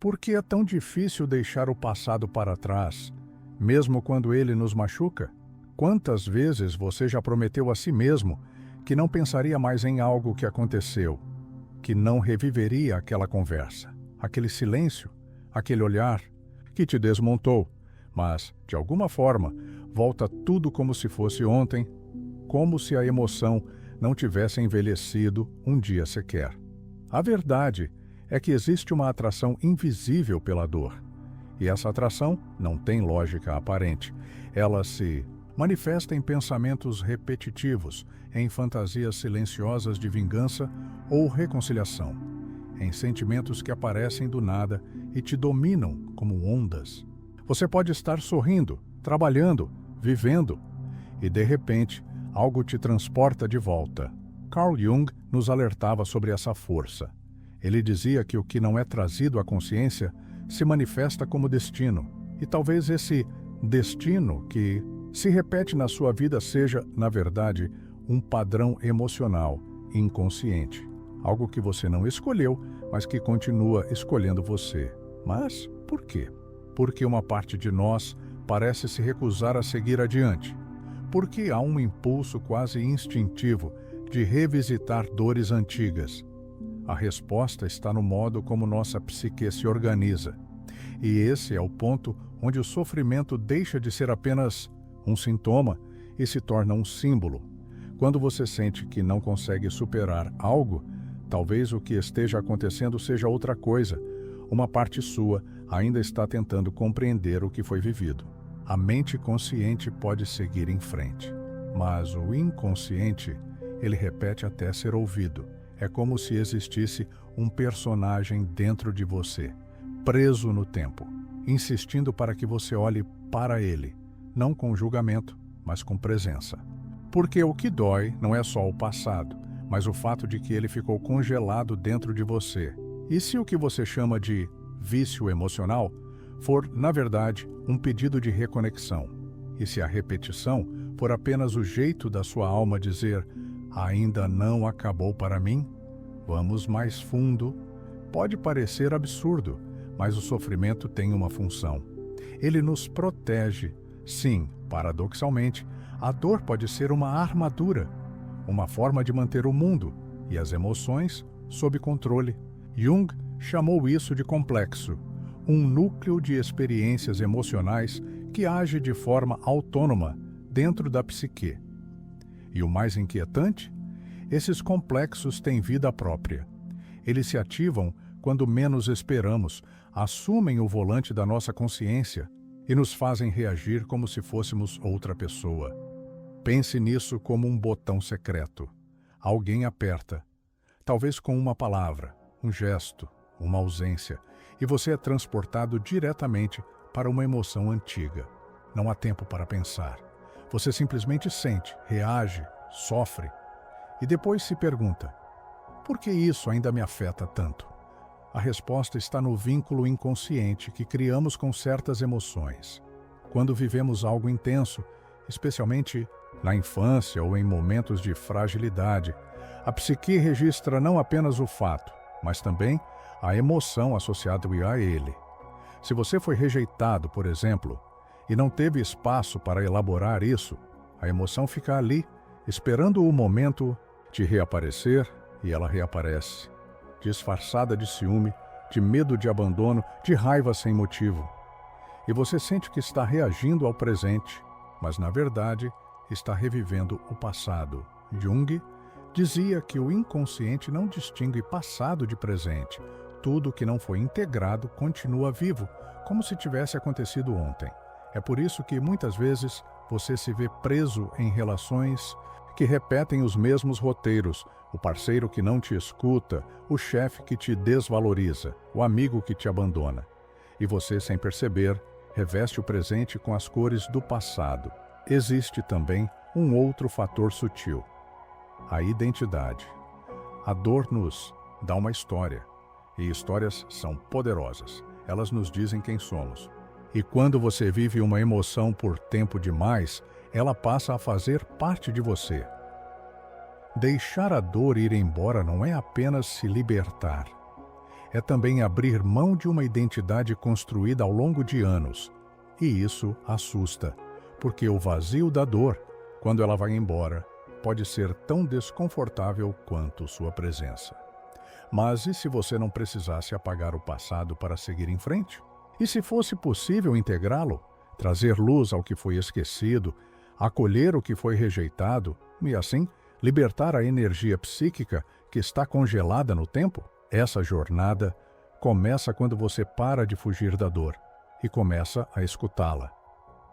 Por que é tão difícil deixar o passado para trás, mesmo quando ele nos machuca? Quantas vezes você já prometeu a si mesmo que não pensaria mais em algo que aconteceu, que não reviveria aquela conversa, aquele silêncio, aquele olhar que te desmontou, mas, de alguma forma, volta tudo como se fosse ontem, como se a emoção não tivesse envelhecido um dia sequer. A verdade é que existe uma atração invisível pela dor. E essa atração não tem lógica aparente. Ela se manifesta em pensamentos repetitivos, em fantasias silenciosas de vingança ou reconciliação, em sentimentos que aparecem do nada e te dominam como ondas. Você pode estar sorrindo, trabalhando, vivendo, e de repente algo te transporta de volta. Carl Jung nos alertava sobre essa força. Ele dizia que o que não é trazido à consciência se manifesta como destino, e talvez esse destino que se repete na sua vida seja, na verdade, um padrão emocional inconsciente, algo que você não escolheu, mas que continua escolhendo você. Mas por quê? Porque uma parte de nós parece se recusar a seguir adiante. Porque há um impulso quase instintivo de revisitar dores antigas. A resposta está no modo como nossa psique se organiza. E esse é o ponto onde o sofrimento deixa de ser apenas um sintoma e se torna um símbolo. Quando você sente que não consegue superar algo, talvez o que esteja acontecendo seja outra coisa. Uma parte sua ainda está tentando compreender o que foi vivido. A mente consciente pode seguir em frente, mas o inconsciente, ele repete até ser ouvido. É como se existisse um personagem dentro de você, preso no tempo, insistindo para que você olhe para ele, não com julgamento, mas com presença. Porque o que dói não é só o passado, mas o fato de que ele ficou congelado dentro de você. E se o que você chama de vício emocional for, na verdade, um pedido de reconexão? E se a repetição for apenas o jeito da sua alma dizer ainda não acabou para mim? Vamos mais fundo. Pode parecer absurdo, mas o sofrimento tem uma função. Ele nos protege. Sim, paradoxalmente, a dor pode ser uma armadura, uma forma de manter o mundo e as emoções sob controle. Jung chamou isso de complexo, um núcleo de experiências emocionais que age de forma autônoma dentro da psique. E o mais inquietante? Esses complexos têm vida própria. Eles se ativam quando menos esperamos, assumem o volante da nossa consciência e nos fazem reagir como se fôssemos outra pessoa. Pense nisso como um botão secreto. Alguém aperta, talvez com uma palavra, um gesto, uma ausência, e você é transportado diretamente para uma emoção antiga. Não há tempo para pensar. Você simplesmente sente, reage, sofre, e depois se pergunta: por que isso ainda me afeta tanto? A resposta está no vínculo inconsciente que criamos com certas emoções. Quando vivemos algo intenso, especialmente na infância ou em momentos de fragilidade, a psique registra não apenas o fato, mas também a emoção associada a ele. Se você foi rejeitado, por exemplo, e não teve espaço para elaborar isso, a emoção fica ali, esperando o momento de reaparecer, e ela reaparece, disfarçada de ciúme, de medo de abandono, de raiva sem motivo. E você sente que está reagindo ao presente, mas na verdade está revivendo o passado. Jung dizia que o inconsciente não distingue passado de presente. Tudo que não foi integrado continua vivo, como se tivesse acontecido ontem. É por isso que muitas vezes você se vê preso em relações que repetem os mesmos roteiros, o parceiro que não te escuta, o chefe que te desvaloriza, o amigo que te abandona. E você, sem perceber, reveste o presente com as cores do passado. Existe também um outro fator sutil: a identidade. A dor nos dá uma história, e histórias são poderosas. Elas nos dizem quem somos. E quando você vive uma emoção por tempo demais, ela passa a fazer parte de você. Deixar a dor ir embora não é apenas se libertar. é também abrir mão de uma identidade construída ao longo de anos. E isso assusta, porque o vazio da dor, quando ela vai embora, pode ser tão desconfortável quanto sua presença. Mas e se você não precisasse apagar o passado para seguir em frente? E se fosse possível integrá-lo, trazer luz ao que foi esquecido, acolher o que foi rejeitado e, assim, libertar a energia psíquica que está congelada no tempo? Essa jornada começa quando você para de fugir da dor e começa a escutá-la.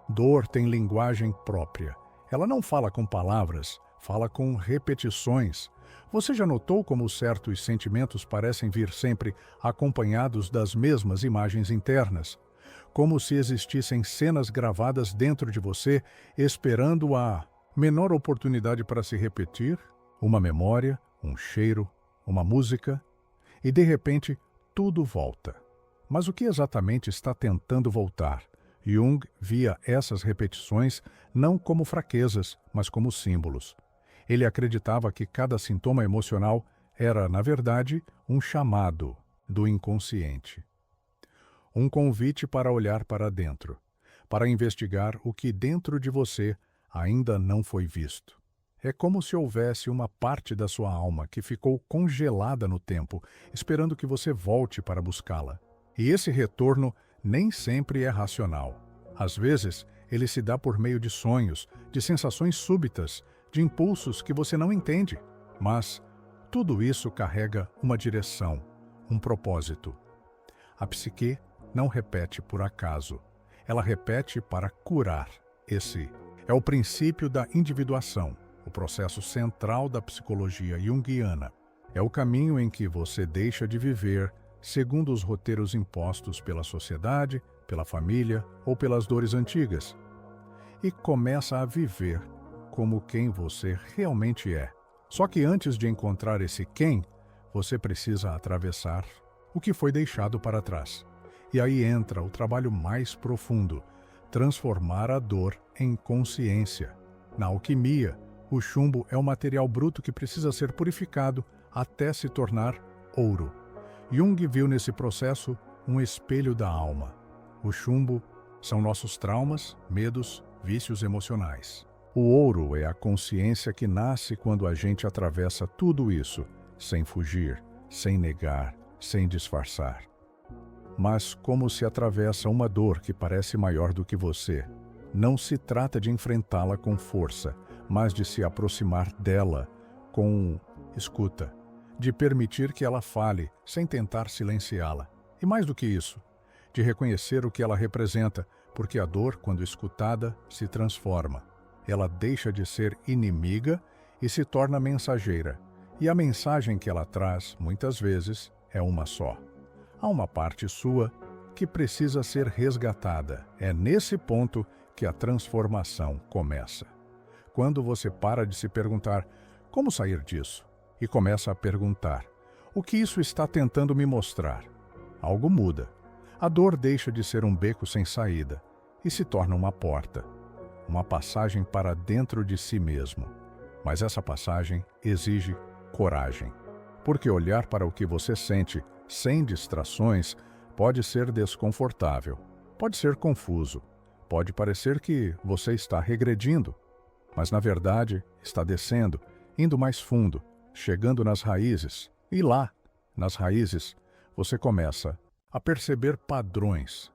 Dor tem linguagem própria. Ela não fala com palavras, fala com repetições. Você já notou como certos sentimentos parecem vir sempre acompanhados das mesmas imagens internas? Como se existissem cenas gravadas dentro de você, esperando a menor oportunidade para se repetir? Uma memória, um cheiro, uma música, e de repente tudo volta. Mas o que exatamente está tentando voltar? Jung via essas repetições não como fraquezas, mas como símbolos. Ele acreditava que cada sintoma emocional era, na verdade, um chamado do inconsciente. Um convite para olhar para dentro, para investigar o que dentro de você ainda não foi visto. É como se houvesse uma parte da sua alma que ficou congelada no tempo, esperando que você volte para buscá-la. E esse retorno nem sempre é racional. Às vezes, ele se dá por meio de sonhos, de sensações súbitas, de impulsos que você não entende. Mas tudo isso carrega uma direção, um propósito. A psique não repete por acaso. Ela repete para curar. Esse é o princípio da individuação, o processo central da psicologia junguiana. É o caminho em que você deixa de viver segundo os roteiros impostos pela sociedade, pela família ou pelas dores antigas, e começa a viver como quem você realmente é. Só que antes de encontrar esse quem, você precisa atravessar o que foi deixado para trás. E aí entra o trabalho mais profundo, transformar a dor em consciência. Na alquimia, o chumbo é um material bruto que precisa ser purificado até se tornar ouro. Jung viu nesse processo um espelho da alma. O chumbo são nossos traumas, medos, vícios emocionais. O ouro é a consciência que nasce quando a gente atravessa tudo isso, sem fugir, sem negar, sem disfarçar. Mas como se atravessa uma dor que parece maior do que você, não se trata de enfrentá-la com força, mas de se aproximar dela com escuta, de permitir que ela fale sem tentar silenciá-la. E mais do que isso, de reconhecer o que ela representa, porque a dor, quando escutada, se transforma. Ela deixa de ser inimiga e se torna mensageira. E a mensagem que ela traz, muitas vezes, é uma só. Há uma parte sua que precisa ser resgatada. É nesse ponto que a transformação começa. Quando você para de se perguntar, como sair disso? E começa a perguntar, o que isso está tentando me mostrar? Algo muda. A dor deixa de ser um beco sem saída e se torna uma porta, uma passagem para dentro de si mesmo. Mas essa passagem exige coragem, porque olhar para o que você sente sem distrações pode ser desconfortável, pode ser confuso, pode parecer que você está regredindo, mas na verdade está descendo, indo mais fundo, chegando nas raízes, e lá, nas raízes, você começa a perceber padrões,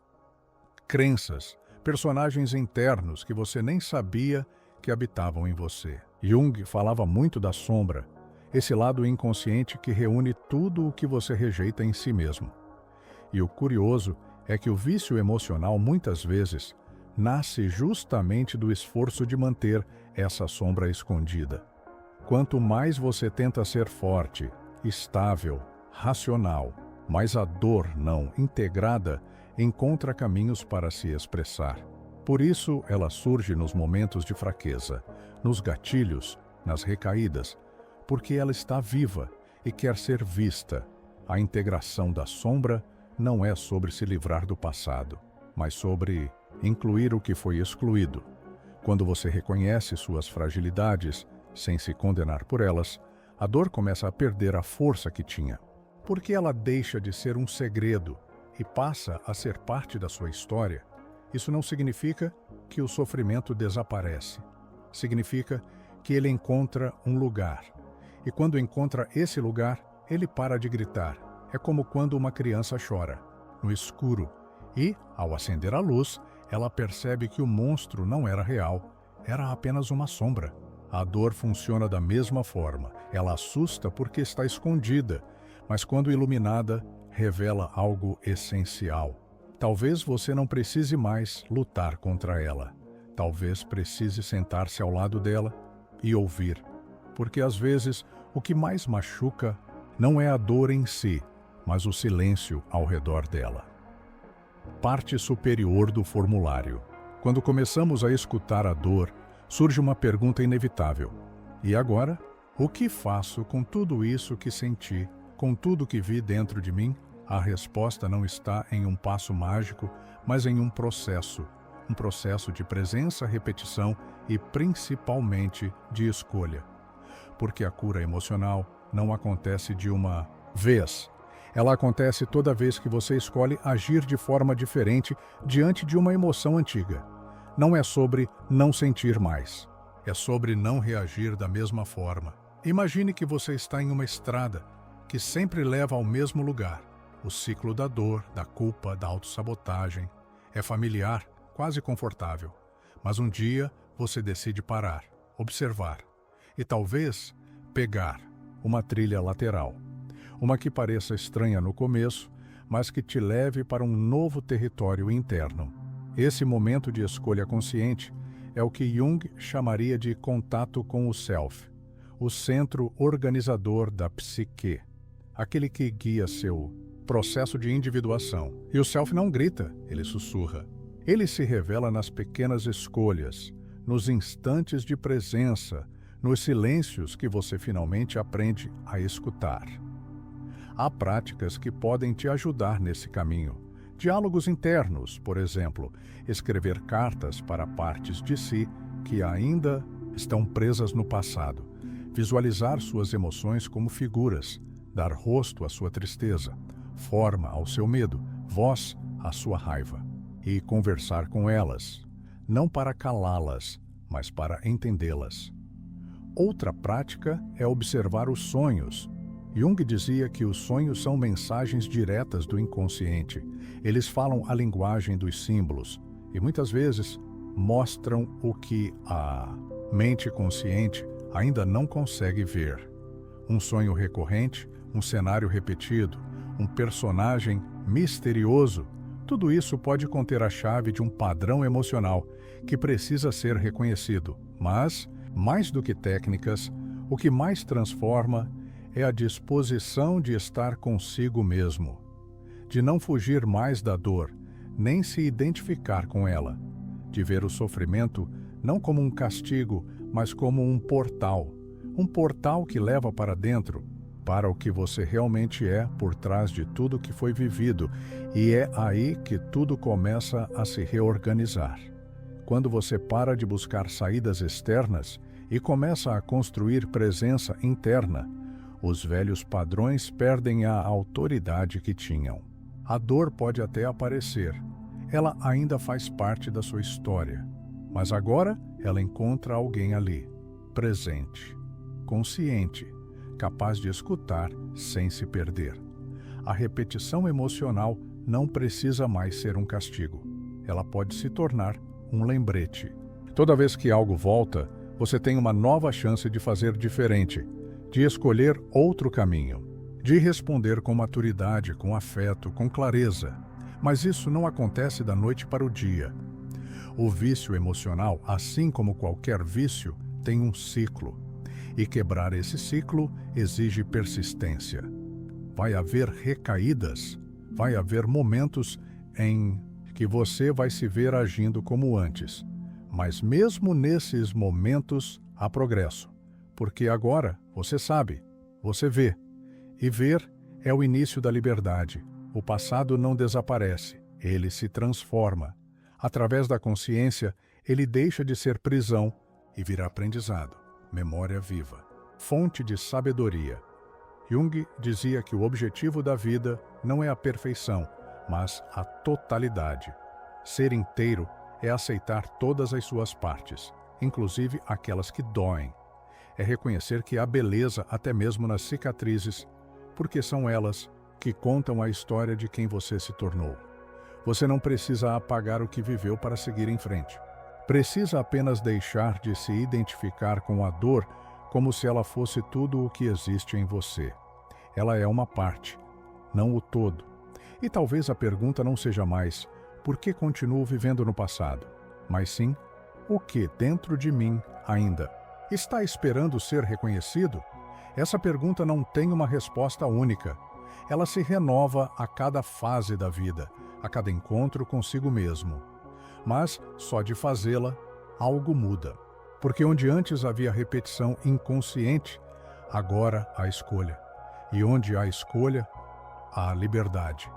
crenças, personagens internos que você nem sabia que habitavam em você. Jung falava muito da sombra, esse lado inconsciente que reúne tudo o que você rejeita em si mesmo. E o curioso é que o vício emocional muitas vezes nasce justamente do esforço de manter essa sombra escondida. Quanto mais você tenta ser forte, estável, racional, mais a dor não integrada encontra caminhos para se expressar. Por isso, ela surge nos momentos de fraqueza, nos gatilhos, nas recaídas, porque ela está viva e quer ser vista. A integração da sombra não é sobre se livrar do passado, mas sobre incluir o que foi excluído. Quando você reconhece suas fragilidades, sem se condenar por elas, a dor começa a perder a força que tinha. Porque ela deixa de ser um segredo e passa a ser parte da sua história, isso não significa que o sofrimento desaparece. Significa que ele encontra um lugar. E quando encontra esse lugar, ele para de gritar. É como quando uma criança chora, no escuro. E, ao acender a luz, ela percebe que o monstro não era real, era apenas uma sombra. A dor funciona da mesma forma. Ela assusta porque está escondida, mas quando iluminada, revela algo essencial. Talvez você não precise mais lutar contra ela. Talvez precise sentar-se ao lado dela e ouvir. Porque às vezes o que mais machuca não é a dor em si, mas o silêncio ao redor dela. Parte superior do formulário. Quando começamos a escutar a dor, surge uma pergunta inevitável. E agora? O que faço com tudo isso que senti, com tudo que vi dentro de mim? A resposta não está em um passo mágico, mas em um processo de presença, repetição e principalmente de escolha. Porque a cura emocional não acontece de uma vez. Ela acontece toda vez que você escolhe agir de forma diferente diante de uma emoção antiga. Não é sobre não sentir mais. É sobre não reagir da mesma forma. Imagine que você está em uma estrada que sempre leva ao mesmo lugar. O ciclo da dor, da culpa, da autossabotagem. É familiar, quase confortável. Mas um dia você decide parar, observar e talvez pegar uma trilha lateral. Uma que pareça estranha no começo, mas que te leve para um novo território interno. Esse momento de escolha consciente é o que Jung chamaria de contato com o self, o centro organizador da psique, aquele que guia seu processo de individuação. E o self não grita, ele sussurra. Ele se revela nas pequenas escolhas, nos instantes de presença, nos silêncios que você finalmente aprende a escutar. Há práticas que podem te ajudar nesse caminho. Diálogos internos, por exemplo, escrever cartas para partes de si que ainda estão presas no passado, visualizar suas emoções como figuras, dar rosto à sua tristeza, forma ao seu medo, voz à sua raiva, e conversar com elas, não para calá-las, mas para entendê-las. Outra prática é observar os sonhos. Jung dizia que os sonhos são mensagens diretas do inconsciente. Eles falam a linguagem dos símbolos e muitas vezes mostram o que a mente consciente ainda não consegue ver. Um sonho recorrente, um cenário repetido, um personagem misterioso, tudo isso pode conter a chave de um padrão emocional que precisa ser reconhecido. Mas, mais do que técnicas, o que mais transforma é a disposição de estar consigo mesmo, de não fugir mais da dor, nem se identificar com ela, de ver o sofrimento não como um castigo, mas como um portal que leva para dentro, para o que você realmente é por trás de tudo que foi vivido, e é aí que tudo começa a se reorganizar. Quando você para de buscar saídas externas e começa a construir presença interna, os velhos padrões perdem a autoridade que tinham. A dor pode até aparecer, ela ainda faz parte da sua história, mas agora ela encontra alguém ali, presente, consciente, capaz de escutar sem se perder. A repetição emocional não precisa mais ser um castigo. Ela pode se tornar um lembrete. Toda vez que algo volta, você tem uma nova chance de fazer diferente, de escolher outro caminho, de responder com maturidade, com afeto, com clareza. Mas isso não acontece da noite para o dia. O vício emocional, assim como qualquer vício, tem um ciclo. E quebrar esse ciclo exige persistência. Vai haver recaídas, vai haver momentos em que você vai se ver agindo como antes. Mas mesmo nesses momentos há progresso, porque agora você sabe, você vê. E ver é o início da liberdade. O passado não desaparece, ele se transforma. Através da consciência, ele deixa de ser prisão e vira aprendizado, memória viva, fonte de sabedoria. Jung dizia que o objetivo da vida não é a perfeição, mas a totalidade. Ser inteiro é aceitar todas as suas partes, inclusive aquelas que doem. É reconhecer que há beleza até mesmo nas cicatrizes, porque são elas que contam a história de quem você se tornou. Você não precisa apagar o que viveu para seguir em frente. Precisa apenas deixar de se identificar com a dor como se ela fosse tudo o que existe em você. Ela é uma parte, não o todo. E talvez a pergunta não seja mais por que continuo vivendo no passado, mas sim o que dentro de mim ainda está esperando ser reconhecido? Essa pergunta não tem uma resposta única. Ela se renova a cada fase da vida, a cada encontro consigo mesmo. Mas, só de fazê-la, algo muda. Porque onde antes havia repetição inconsciente, agora há escolha. E onde há escolha, há liberdade.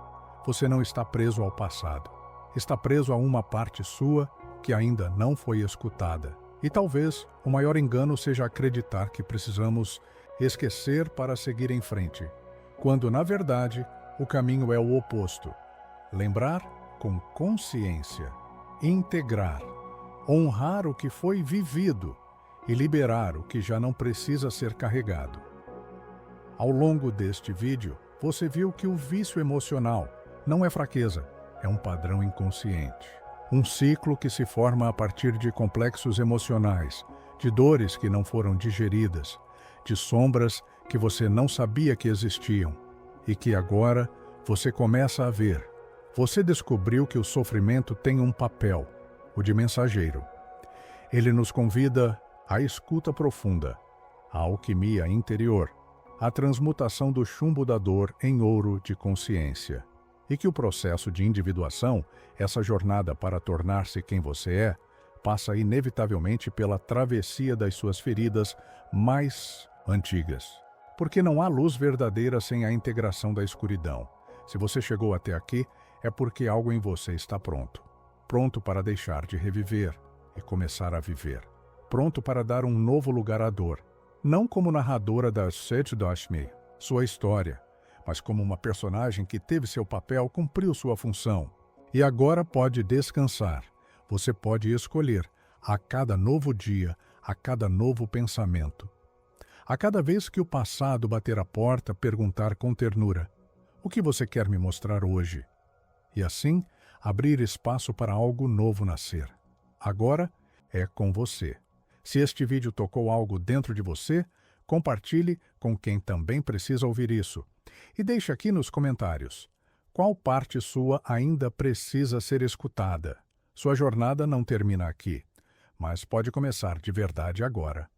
Você não está preso ao passado. Está preso a uma parte sua que ainda não foi escutada. E talvez o maior engano seja acreditar que precisamos esquecer para seguir em frente, quando, na verdade, o caminho é o oposto. Lembrar com consciência, integrar, honrar o que foi vivido e liberar o que já não precisa ser carregado. Ao longo deste vídeo, você viu que o vício emocional não é fraqueza, é um padrão inconsciente. Um ciclo que se forma a partir de complexos emocionais, de dores que não foram digeridas, de sombras que você não sabia que existiam e que agora você começa a ver. Você descobriu que o sofrimento tem um papel, o de mensageiro. Ele nos convida à escuta profunda, à alquimia interior, à transmutação do chumbo da dor em ouro de consciência. E que o processo de individuação, essa jornada para tornar-se quem você é, passa inevitavelmente pela travessia das suas feridas mais antigas. Porque não há luz verdadeira sem a integração da escuridão. Se você chegou até aqui, é porque algo em você está pronto. Pronto para deixar de reviver e começar a viver. Pronto para dar um novo lugar à dor. Não como narradora da Sete-Dashmi, sua história, mas como uma personagem que teve seu papel, cumpriu sua função. E agora pode descansar. Você pode escolher, a cada novo dia, a cada novo pensamento. A cada vez que o passado bater a porta, perguntar com ternura: o que você quer me mostrar hoje? E assim, abrir espaço para algo novo nascer. Agora é com você. Se este vídeo tocou algo dentro de você, compartilhe com quem também precisa ouvir isso. E deixe aqui nos comentários: qual parte sua ainda precisa ser escutada? Sua jornada não termina aqui, mas pode começar de verdade agora.